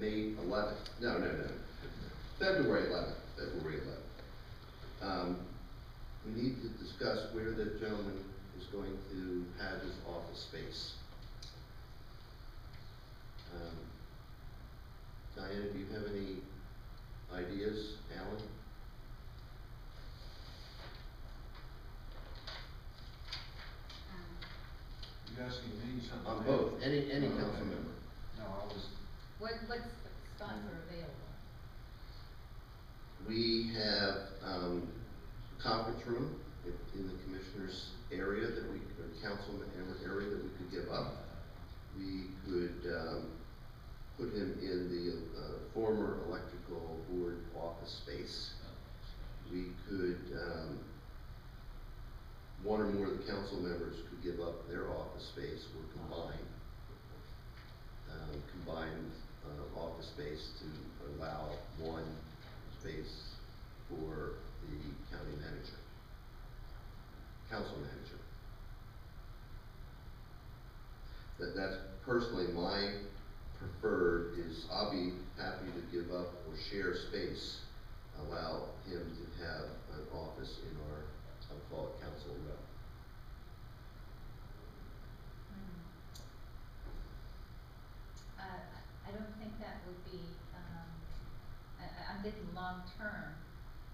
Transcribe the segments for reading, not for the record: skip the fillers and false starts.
May 11th, no, February 11th, we need to discuss where the gentleman is going to have his office space. Diana, do you have any ideas? Alan? You asking me something? On both, any council member. No, I was. What spots are available? We have a conference room in the commissioner's area that we, or councilman area that we could give up. We could put him in the former electrical board office space. We could, one or more of the council members could give up their office space or combine office space to allow one space for the county manager, council manager. That's personally my preferred is I'll be happy to give up or share space, allow him to have an office in our, I'll call it council rep. I don't think that would be, I'm thinking long term,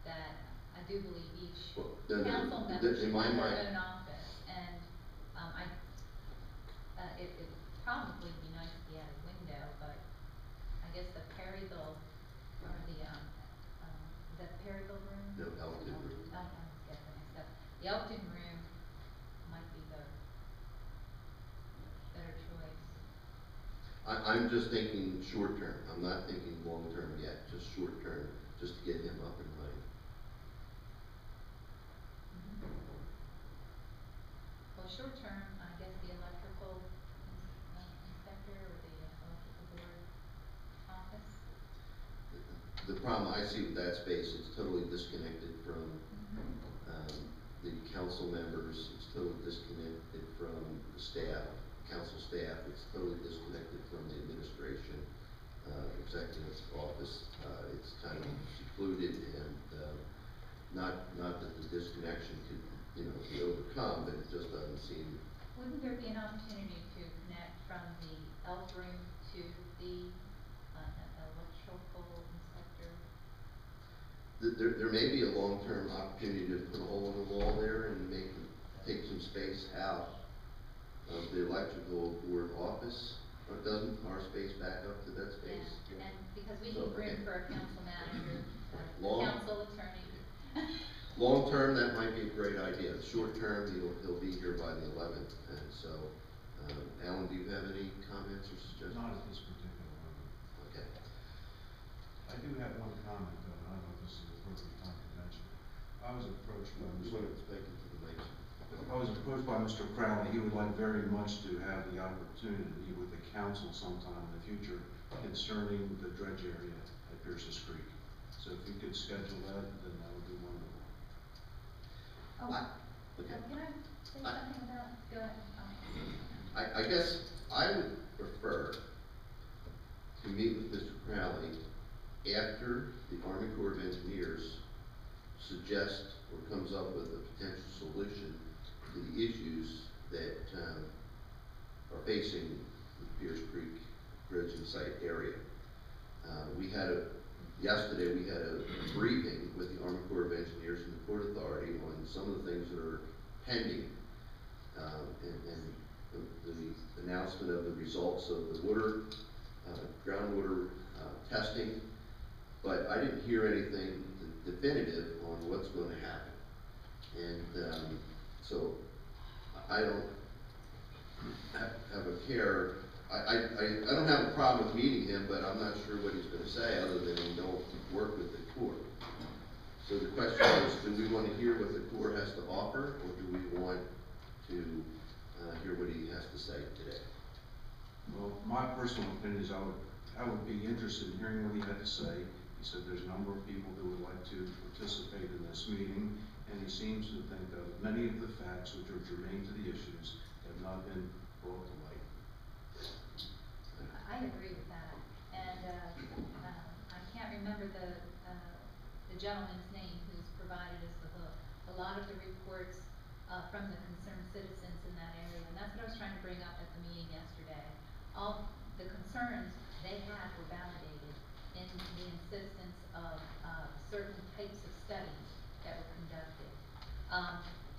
that I do believe each council member should have their own office, and it would probably be nice if he had a window, but I guess the Perryville, or the Perryville room? No, Elton room. Oh, I was getting mixed up. The Elton room might be the better choice. I'm just thinking short term. I'm not thinking long term yet, just short term, just to get him up and running. Well, short term, I guess the electrical inspector or the electrical board office. The problem I see with that space, it's totally disconnected from the council members, it's totally disconnected from the staff, council staff, it's totally disconnected from the administration, executive office. It's kind of secluded and not that the disconnection could, be overcome, but it just doesn't seem. Wouldn't there be an opportunity to connect from the elk room to the electrical inspector? There may be a long-term opportunity to put a hole in the wall there and take some space out of the electrical board office. Or doesn't our space back up to that space? Yeah. And because we need room for a council manager, council attorney. Long term, that might be a great idea. Short term, he'll be here by the 11th, and so, Alan, do you have any comments or suggestions? Not at this particular moment. Okay. I do have one comment, though, and I don't know if this is the appropriate time to mention it. I was approached by Mr. Crowley. He would like very much to have the opportunity with the council sometime in the future concerning the dredge area at Pierce's Creek. So if you could schedule that, then that would be wonderful. Oh, okay. Can I say something about, go ahead. I guess I would prefer to meet with Mr. Crowley after the Army Corps of Engineers suggests or comes up with a potential solution to the issues that are facing the Pierce Creek dredging site area. Yesterday we had a briefing with the Army Corps of Engineers and the Port Authority on some of the things that are pending, and the announcement of the results of the groundwater testing, but I didn't hear anything definitive on what's going to happen. And so I don't have a care. I don't have a problem with meeting him, but I'm not sure what he's going to say other than we don't work with the Corps. So the question is, do we want to hear what the Corps has to offer, or do we want to hear what he has to say today? Well, my personal opinion is I would be interested in hearing what he had to say. He said there's a number of people that would like to participate in this meeting, and he seems to think that many of the facts which are germane to the issues have not been brought to light. I agree with that, and gentleman's name who's provided us with a lot of the reports from the concerned citizens in that area, and that's what I was trying to bring up at the meeting yesterday. All the concerns they had were validated in the insistence of certain types of studies that were conducted.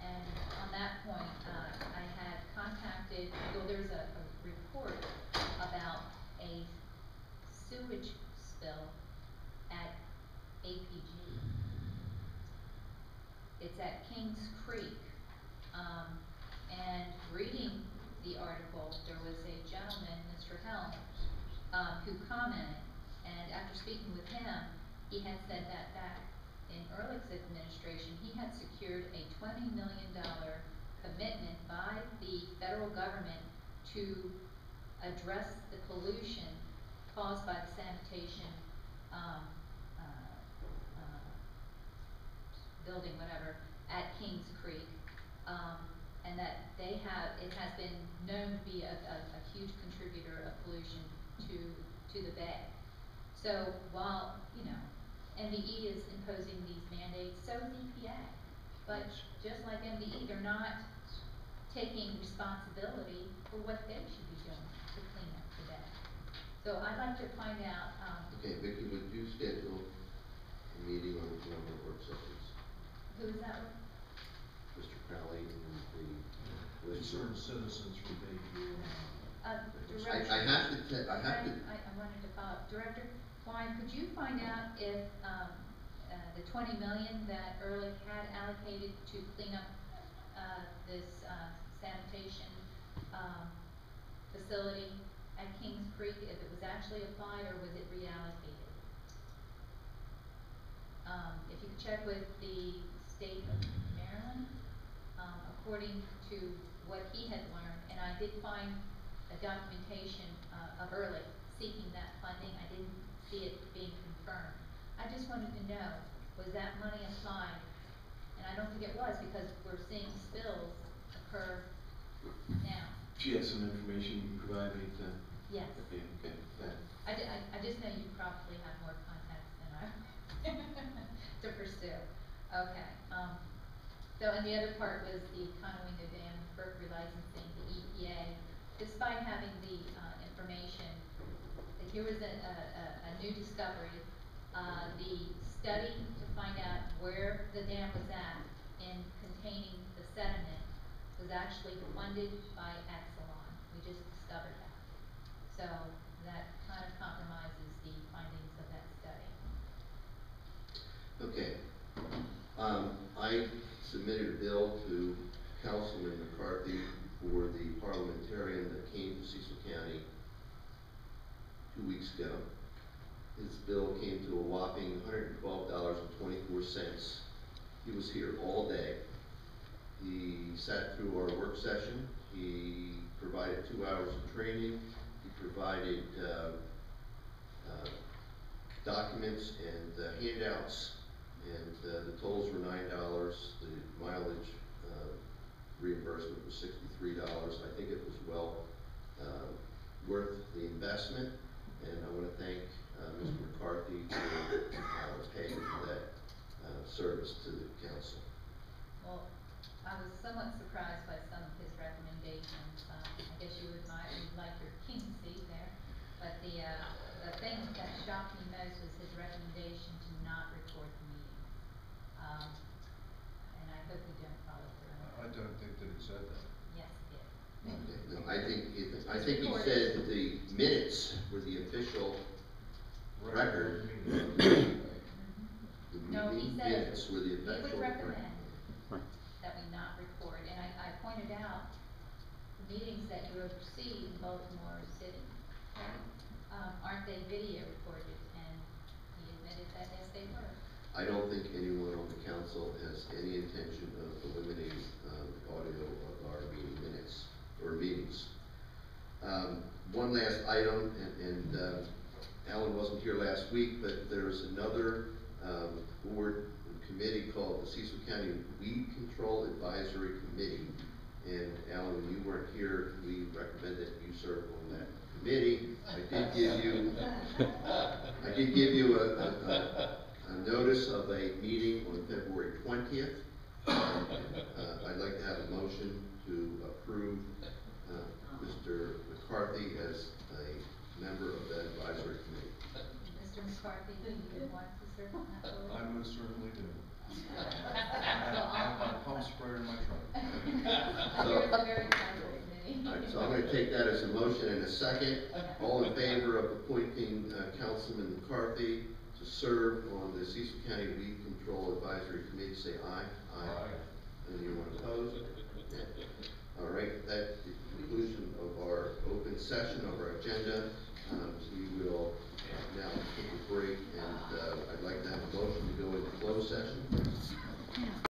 And on that point, I had contacted, well, there's a report about a sewage spill at APG. It's at Kings Creek. And reading the article, there was a gentleman, Mr. Helms, who commented, and after speaking with him, he had said that back in Ehrlich's administration, he had secured a $20 million commitment by the federal government to address the pollution caused by the sanitation building, whatever, at Kings Creek, and that it has been known to be a huge contributor of pollution to the bay. So while, you know, MDE is imposing these mandates, so is EPA. But just like MDE, they're not taking responsibility for what they should be doing to clean up the bay. So I'd like to find out. Okay, Vicki, would you schedule a meeting on one of our work sessions? Who is that with? Mr. Crowley and the Concerned citizens from Bayview. Director. I have to. I wanted to follow up. Director Klein, could you find out if the $20 million that Ehrlich had allocated to clean up this sanitation facility at Kings Creek, if it was actually applied or was it reallocated? If you could check with the state of Maryland, according to what he had learned, and I did find a documentation of Ehrlich seeking that funding. I didn't see it being confirmed. I just wanted to know, was that money applied? And I don't think it was, because we're seeing spills occur now. If you have some information you can provide me to. Yes. Okay, thanks. I just know you probably have more contacts than I to pursue. Okay. So, and the other part was the Conowingo Dam, FERC relicensing, the EPA. Despite having the information, here was a new discovery. The study to find out where the dam was at in containing the sediment was actually funded by Exelon. We just discovered that. So that kind of compromises the findings of that study. Okay. I submitted a bill to Councilman McCarthy for the parliamentarian that came to Cecil County 2 weeks ago. His bill came to a whopping $112.24. He was here all day. He sat through our work session. He provided 2 hours of training. He provided documents and handouts, and the tolls were $9. The mileage reimbursement was $63. I think it was well worth the investment, and I want to thank Mr. McCarthy for paying for that service to the council. Well, I was somewhat surprised by some of his recommendations. I guess you would like your king seat there, but the thing that shocked me most was his recommendation to not record the meeting. And I hope we don't follow through. I don't think that he said that. Yes, he did. Okay. No, I think he said that the minutes were the official record. No, he said minutes were the he official would record. recommend that we not record, and I pointed out the meetings that you oversee in Baltimore City, aren't they video recorded? And he admitted that yes, they were. I don't think anyone on the council has any intention of eliminating the audio of our meeting minutes or meetings. One last item, and Alan wasn't here last week, but there's another board committee called the Cecil County Weed Control Advisory Committee. And Alan, when you weren't here, we recommend that you serve on that committee. I did give you a a notice of a meeting on February 20th. I'd like to have a motion to approve, Mr. McCarthy as a member of that advisory committee. Mr. McCarthy, do you want to serve on that board? I most certainly do. I So have my I'll- pump sprayer in my truck. You're the very council committee. All right, so I'm gonna take that as a motion and a second. All in favor of appointing Councilman McCarthy to serve on the Cecil County Weed Control Advisory Committee, say aye. Aye. Anyone opposed? All right, that's the conclusion of our open session.